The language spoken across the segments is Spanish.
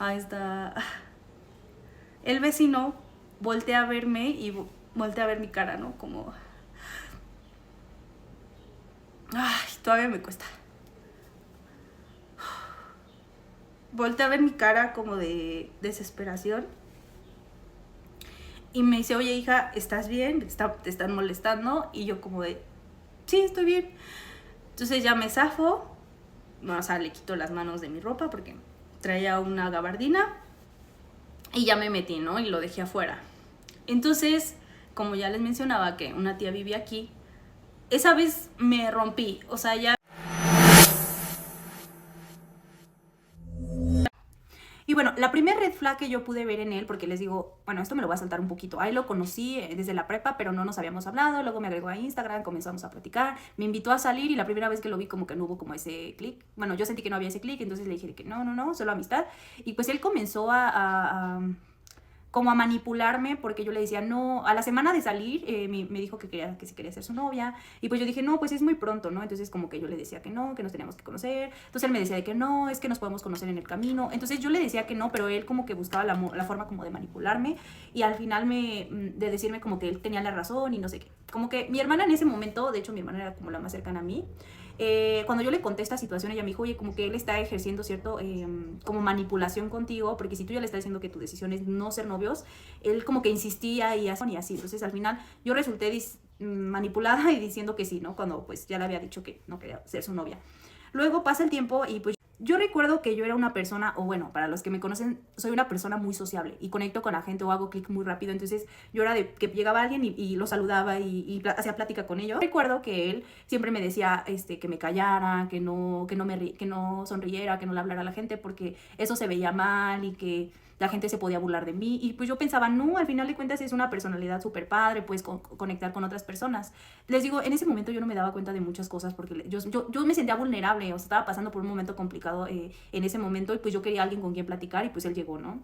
Ahí está. El vecino voltea a verme y voltea a ver mi cara, ¿no? Como... Ay, todavía me cuesta. Voltea a ver mi cara como de desesperación. Y me dice, oye hija, ¿estás bien? ¿Te están molestando? Y yo como de, sí, estoy bien. Entonces ya me zafo. Bueno, o sea, le quito las manos de mi ropa porque traía una gabardina. Y ya me metí, ¿no? Y lo dejé afuera. Entonces, como ya les mencionaba que una tía vivía aquí, esa vez me rompí. O sea, ya... Y bueno, la primera red flag que yo pude ver en él, porque les digo, bueno, esto me lo voy a saltar un poquito. Ahí lo conocí desde la prepa, pero no nos habíamos hablado. Luego me agregó a Instagram, comenzamos a platicar. Me invitó a salir y la primera vez que lo vi como que no hubo como ese clic. Bueno, yo sentí que no había ese clic, entonces le dije que no, solo amistad. Y pues él comenzó como a manipularme, porque yo le decía no, a la semana de salir me dijo que si quería ser su novia, y pues yo dije no, pues es muy pronto, ¿no? Entonces como que yo le decía que no, que nos teníamos que conocer, entonces él me decía de que no, es que nos podemos conocer en el camino, entonces yo le decía que no, pero él como que buscaba la forma como de manipularme, y al final de decirme como que él tenía la razón y no sé qué, como que mi hermana en ese momento, de hecho mi hermana era como la más cercana a mí, cuando yo le conté esta situación, ella me dijo, oye, como que él está ejerciendo cierto como manipulación contigo, porque si tú ya le estás diciendo que tu decisión es no ser novios, él como que insistía y así. Entonces al final yo resulté manipulada y diciendo que sí, ¿no? Cuando pues ya le había dicho que no quería ser su novia. Luego pasa el tiempo y pues yo recuerdo que yo era una persona, o bueno, para los que me conocen, soy una persona muy sociable y conecto con la gente o hago clic muy rápido. Entonces yo era de que llegaba alguien y lo saludaba y hacía plática con ellos. Recuerdo que él siempre me decía que me callara, que no sonriera, que no le hablara a la gente porque eso se veía mal y que la gente se podía burlar de mí. Y pues yo pensaba, no, al final de cuentas es una personalidad súper padre, puedes conectar con otras personas. Les digo, en ese momento yo no me daba cuenta de muchas cosas porque yo me sentía vulnerable, o sea, estaba pasando por un momento complicado en ese momento y pues yo quería alguien con quien platicar y pues él llegó, ¿no?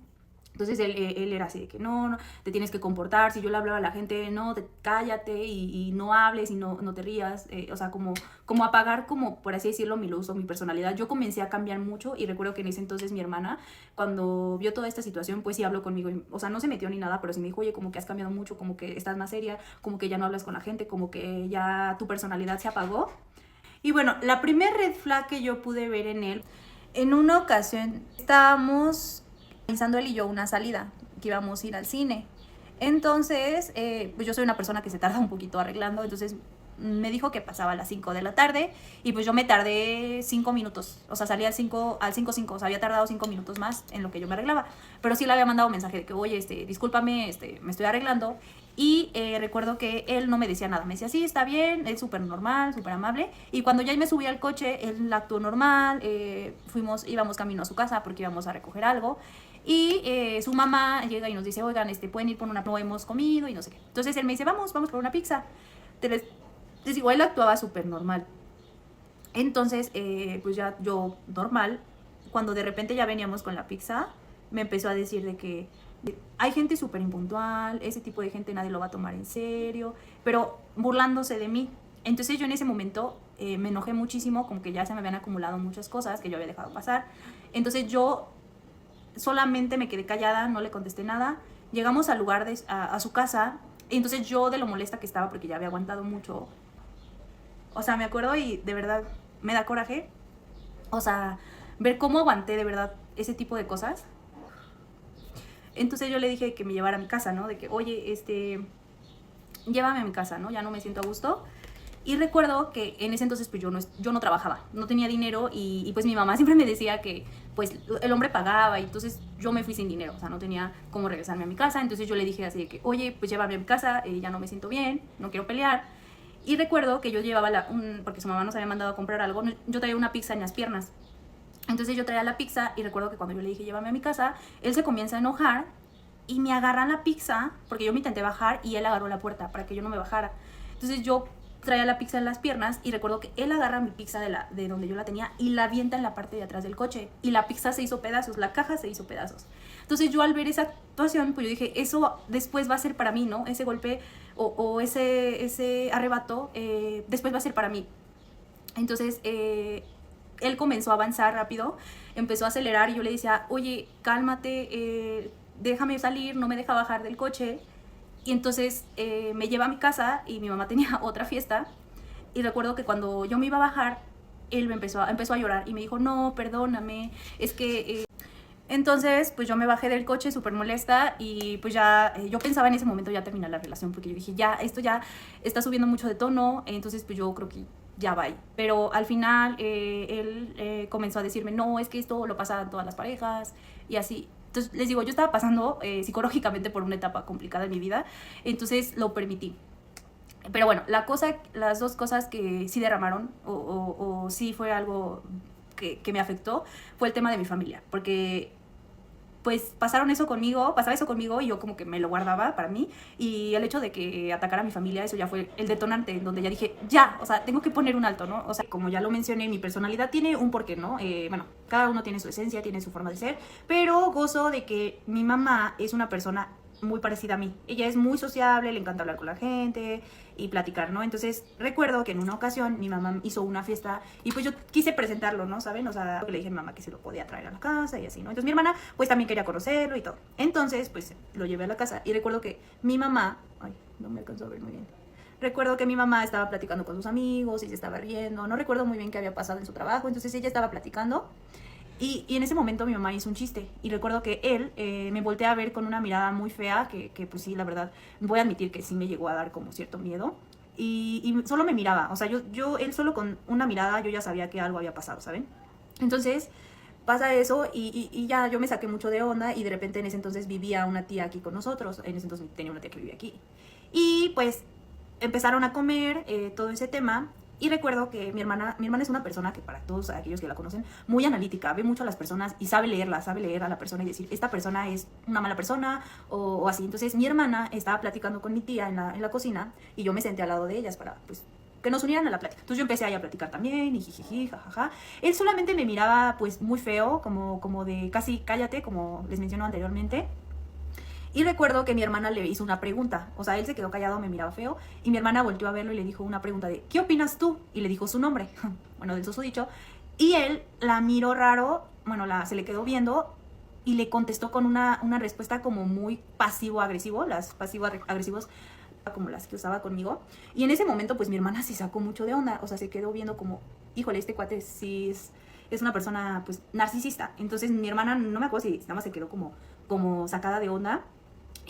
Entonces él era así de que no, te tienes que comportar. Si yo le hablaba a la gente, no, cállate y no hables y no te rías. O sea, como apagar, como por así decirlo, mi luz o mi personalidad. Yo comencé a cambiar mucho y recuerdo que en ese entonces mi hermana, cuando vio toda esta situación, pues sí habló conmigo. O sea, no se metió ni nada, pero sí me dijo, oye, como que has cambiado mucho, como que estás más seria, como que ya no hablas con la gente, como que ya tu personalidad se apagó. Y bueno, la primer red flag que yo pude ver en él, en una ocasión estábamos pensando él y yo una salida, que íbamos a ir al cine. Entonces, pues yo soy una persona que se tarda un poquito arreglando, entonces me dijo que pasaba a las 5 de la tarde y pues yo me tardé 5 minutos, o sea, salí al 5, o sea, había tardado 5 minutos más en lo que yo me arreglaba, pero sí le había mandado un mensaje de que, oye, discúlpame, me estoy arreglando. Y recuerdo que él no me decía nada, me decía, sí, está bien, es súper normal, súper amable. Y cuando ya me subí al coche, él actuó normal, íbamos camino a su casa porque íbamos a recoger algo. Y su mamá llega y nos dice, oigan, pueden ir por una, no hemos comido y no sé qué. Entonces él me dice, vamos por una pizza. Les digo, él actuaba súper normal. Entonces, pues ya yo normal, cuando de repente ya veníamos con la pizza, me empezó a decir de que hay gente súper impuntual, ese tipo de gente nadie lo va a tomar en serio, pero burlándose de mí. Entonces yo en ese momento me enojé muchísimo, como que ya se me habían acumulado muchas cosas que yo había dejado pasar. Entonces yo solamente me quedé callada, no le contesté nada. Llegamos al lugar, a su casa, y entonces yo de lo molesta que estaba, porque ya había aguantado mucho, o sea, me acuerdo y de verdad me da coraje, o sea, ver cómo aguanté de verdad ese tipo de cosas. Entonces yo le dije que me llevara a mi casa, ¿no? De que, oye, llévame a mi casa, ¿no? Ya no me siento a gusto. Y recuerdo que en ese entonces pues yo no trabajaba, no tenía dinero y pues mi mamá siempre me decía que pues el hombre pagaba y entonces yo me fui sin dinero, o sea, no tenía cómo regresarme a mi casa. Entonces yo le dije así de que, oye, pues llévame a mi casa, ya no me siento bien, no quiero pelear. Y recuerdo que yo llevaba porque su mamá nos había mandado a comprar algo, yo traía una pizza en las piernas. Entonces yo traía la pizza y recuerdo que cuando yo le dije llévame a mi casa, él se comienza a enojar y me agarra la pizza, porque yo me intenté bajar y él agarró la puerta para que yo no me bajara. Entonces yo traía la pizza en las piernas y recuerdo que él agarra mi pizza de donde yo la tenía y la avienta en la parte de atrás del coche y la pizza se hizo pedazos, la caja se hizo pedazos. Entonces yo al ver esa actuación, pues yo dije, eso después va a ser para mí, ¿no? Ese golpe o ese arrebato después va a ser para mí. Entonces él comenzó a avanzar rápido, empezó a acelerar y yo le decía, oye, cálmate, déjame salir, no me deja bajar del coche. Y entonces me lleva a mi casa y mi mamá tenía otra fiesta. Y recuerdo que cuando yo me iba a bajar, él empezó a llorar y me dijo, no, perdóname, es que... Entonces, pues yo me bajé del coche súper molesta y pues ya, yo pensaba en ese momento ya terminar la relación porque yo dije, ya, esto ya está subiendo mucho de tono, entonces pues yo creo que ya va. Pero al final él comenzó a decirme, no, es que esto lo pasan todas las parejas y así. Entonces les digo, yo estaba pasando psicológicamente por una etapa complicada en mi vida, entonces lo permití. Pero bueno, las dos cosas que sí derramaron o sí fue algo que me afectó fue el tema de mi familia, porque pues pasaba eso conmigo y yo como que me lo guardaba para mí, y el hecho de que atacara a mi familia, eso ya fue el detonante en donde ya dije, ya, o sea, tengo que poner un alto, ¿no? O sea, como ya lo mencioné, mi personalidad tiene un porqué, ¿no? Bueno, cada uno tiene su esencia, tiene su forma de ser, pero gozo de que mi mamá es una persona muy parecida a mí. Ella es muy sociable, le encanta hablar con la gente y platicar, ¿no? Entonces recuerdo que en una ocasión mi mamá hizo una fiesta y pues yo quise presentarlo, ¿no? ¿Saben? O sea, le dije a mi mamá que se lo podía traer a la casa y así, ¿no? Entonces mi hermana pues también quería conocerlo y todo. Entonces pues lo llevé a la casa y recuerdo que mi mamá, ay, no me alcanzó a ver muy bien. Recuerdo que mi mamá estaba platicando con sus amigos y se estaba riendo. No recuerdo muy bien qué había pasado en su trabajo. Entonces ella estaba platicando y en ese momento mi mamá hizo un chiste y recuerdo que él me voltea a ver con una mirada muy fea que pues sí, la verdad, voy a admitir que sí me llegó a dar como cierto miedo y solo me miraba, o sea, él solo con una mirada yo ya sabía que algo había pasado, ¿saben? Entonces pasa eso y ya yo me saqué mucho de onda y de repente en ese entonces vivía una tía aquí con nosotros, en ese entonces tenía una tía que vivía aquí y pues empezaron a comer todo ese tema. Y recuerdo que mi hermana es una persona que, para todos aquellos que la conocen, muy analítica, ve mucho a las personas y sabe leer a la persona y decir, esta persona es una mala persona o así. Entonces mi hermana estaba platicando con mi tía en la cocina y yo me senté al lado de ellas para, pues, que nos unieran a la plática. Entonces yo empecé ahí a platicar también y jijiji, jajaja. Él solamente me miraba pues muy feo, como de casi cállate, como les menciono anteriormente. Y recuerdo que mi hermana le hizo una pregunta, o sea, él se quedó callado, me miraba feo, y mi hermana volteó a verlo y le dijo una pregunta de, ¿qué opinas tú? Y le dijo su nombre, bueno, del susodicho, y él la miró raro, bueno, se le quedó viendo, y le contestó con una respuesta como muy pasivo-agresivo, las pasivo-agresivos como las que usaba conmigo, y en ese momento pues mi hermana se sacó mucho de onda, o sea, se quedó viendo como, híjole, este cuate sí es una persona pues narcisista. Entonces mi hermana, no me acuerdo si nada más se quedó como sacada de onda.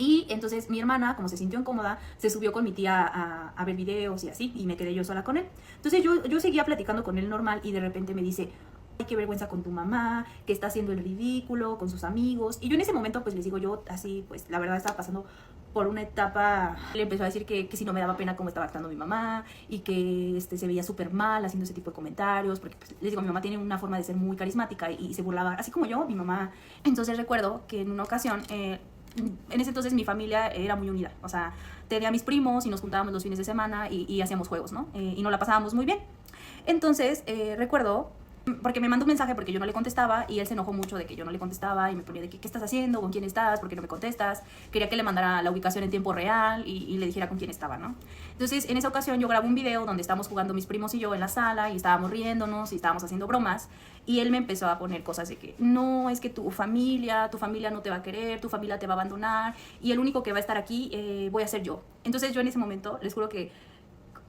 Y entonces mi hermana, como se sintió incómoda, se subió con mi tía a ver videos y así, y me quedé yo sola con él. Entonces yo seguía platicando con él normal y de repente me dice, ay, qué vergüenza con tu mamá, que está haciendo el ridículo con sus amigos. Y yo en ese momento pues les digo, yo así, pues la verdad estaba pasando por una etapa. Le empezó a decir que si no me daba pena cómo estaba actuando mi mamá y que se veía súper mal haciendo ese tipo de comentarios, porque pues, les digo, mi mamá tiene una forma de ser muy carismática y se burlaba, así como yo, mi mamá. Entonces recuerdo que en una ocasión... en ese entonces mi familia era muy unida, o sea, tenía a mis primos y nos juntábamos los fines de semana y hacíamos juegos, ¿no? Y nos la pasábamos muy bien. Entonces, recuerdo, porque me mandó un mensaje porque yo no le contestaba y él se enojó mucho de que yo no le contestaba y me ponía de que, ¿qué estás haciendo? ¿Con quién estás? ¿Por qué no me contestas? Quería que le mandara la ubicación en tiempo real y le dijera con quién estaba, ¿no? Entonces, en esa ocasión yo grabo un video donde estábamos jugando mis primos y yo en la sala y estábamos riéndonos y estábamos haciendo bromas. Y él me empezó a poner cosas de que, no, es que tu familia no te va a querer, tu familia te va a abandonar y el único que va a estar aquí voy a ser yo. Entonces yo en ese momento, les juro que,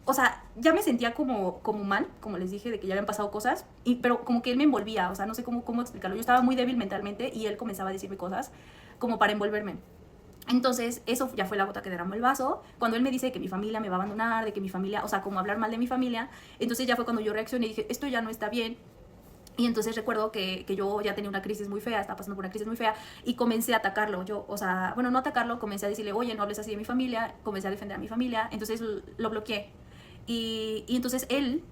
o sea, ya me sentía como mal, como les dije, de que ya habían pasado cosas, pero como que él me envolvía, o sea, no sé cómo explicarlo. Yo estaba muy débil mentalmente y él comenzaba a decirme cosas como para envolverme. Entonces, eso ya fue la gota que derramó el vaso. Cuando él me dice que mi familia me va a abandonar, de que mi familia, o sea, como hablar mal de mi familia, entonces ya fue cuando yo reaccioné y dije, esto ya no está bien. Y entonces recuerdo que yo ya tenía una crisis muy fea, estaba pasando por una crisis muy fea y comencé a atacarlo. Yo, o sea, bueno, no atacarlo, comencé a decirle, oye, no hables así de mi familia, comencé a defender a mi familia, entonces lo bloqueé. Y entonces él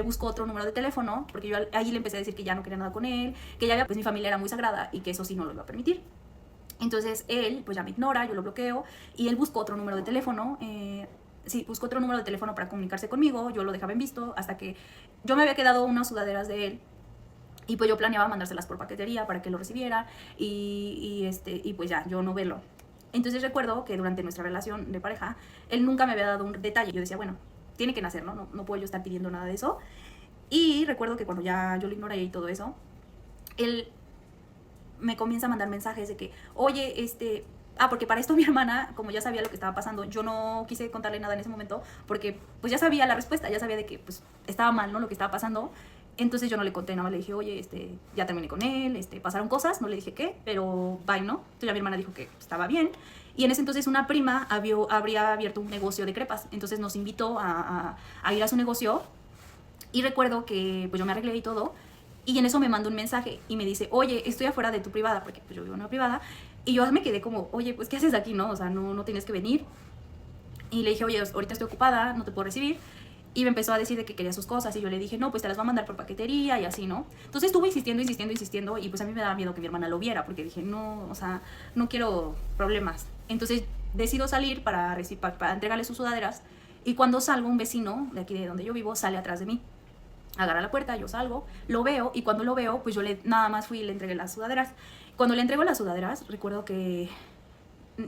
buscó otro número de teléfono, porque yo ahí le empecé a decir que ya no quería nada con él, que ya pues mi familia era muy sagrada y que eso sí no lo iba a permitir. Entonces él pues ya me ignora, yo lo bloqueo y él buscó otro número de teléfono. Sí, buscó otro número de teléfono para comunicarse conmigo, yo lo dejaba en visto hasta que yo me había quedado unas sudaderas de él y pues yo planeaba mandárselas por paquetería para que lo recibiera y pues ya, yo no verlo. Entonces recuerdo que durante nuestra relación de pareja, él nunca me había dado un detalle. Yo decía, bueno, tiene que nacer, ¿no? No puedo yo estar pidiendo nada de eso. Y recuerdo que cuando ya yo lo ignoré y todo eso, él me comienza a mandar mensajes de que, oye, porque para esto mi hermana, como ya sabía lo que estaba pasando, yo no quise contarle nada en ese momento, porque pues ya sabía la respuesta, ya sabía de que pues estaba mal, ¿no? Lo que estaba pasando. Entonces yo no le conté, nada más le dije, oye, ya terminé con él, pasaron cosas, no le dije qué, pero bye, ¿no? Entonces ya mi hermana dijo que estaba bien. Y en ese entonces una prima habría abierto un negocio de crepas, entonces nos invitó a ir a su negocio. Y recuerdo que pues yo me arreglé y todo, y en eso me mandó un mensaje y me dice, oye, estoy afuera de tu privada, porque pues yo vivo en una privada. Y yo me quedé como, oye, pues ¿qué haces aquí, no? O sea, no tienes que venir. Y le dije, oye, ahorita estoy ocupada, no te puedo recibir. Y me empezó a decir de que quería sus cosas, y yo le dije, no, pues te las va a mandar por paquetería y así, ¿no? Entonces estuve insistiendo, y pues a mí me daba miedo que mi hermana lo viera, porque dije, no, o sea, no quiero problemas. Entonces decido salir para entregarle sus sudaderas, y cuando salgo, un vecino de aquí de donde yo vivo sale atrás de mí, agarra la puerta, yo salgo, lo veo, y cuando lo veo, pues yo nada más fui y le entregué las sudaderas. Cuando le entrego las sudaderas, recuerdo que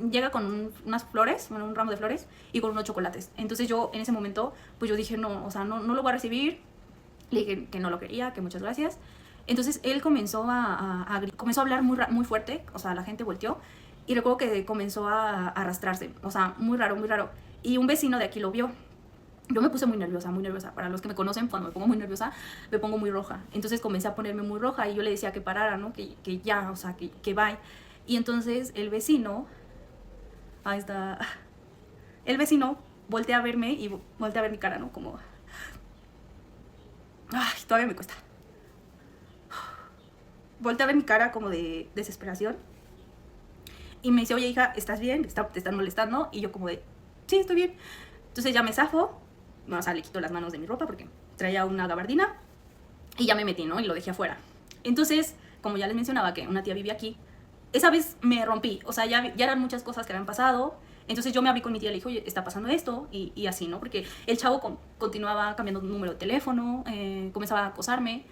llega con unas flores, bueno, un ramo de flores y con unos chocolates. Entonces yo en ese momento, pues yo dije, no, o sea, no lo voy a recibir. Le dije que no lo quería, que muchas gracias. Entonces él comenzó comenzó a hablar muy fuerte, o sea, la gente volteó, y recuerdo que comenzó a arrastrarse, o sea, muy raro, muy raro. Y un vecino de aquí lo vio. Yo me puse muy nerviosa, muy nerviosa. Para los que me conocen, cuando me pongo muy nerviosa, me pongo muy roja. Entonces comencé a ponerme muy roja, y yo le decía que parara, ¿no? Que ya, o sea, que bye. Y entonces el vecino, ahí está, el vecino voltea a verme y voltea a ver mi cara, ¿no? Como, ay, todavía me cuesta. Voltea a ver mi cara como de desesperación. Y me dice, oye, hija, ¿estás bien? ¿Te están molestando? Y yo como de, sí, estoy bien. Entonces ya me zafo, o sea, le quito las manos de mi ropa porque traía una gabardina, y ya me metí, ¿no? Y lo dejé afuera. Entonces, como ya les mencionaba que una tía vivía aquí, esa vez me rompí, o sea, ya eran muchas cosas que habían pasado. Entonces yo me abrí con mi tía y le dije, oye, está pasando esto, y así, ¿no? Porque el chavo continuaba cambiando un número de teléfono, comenzaba a acosarme.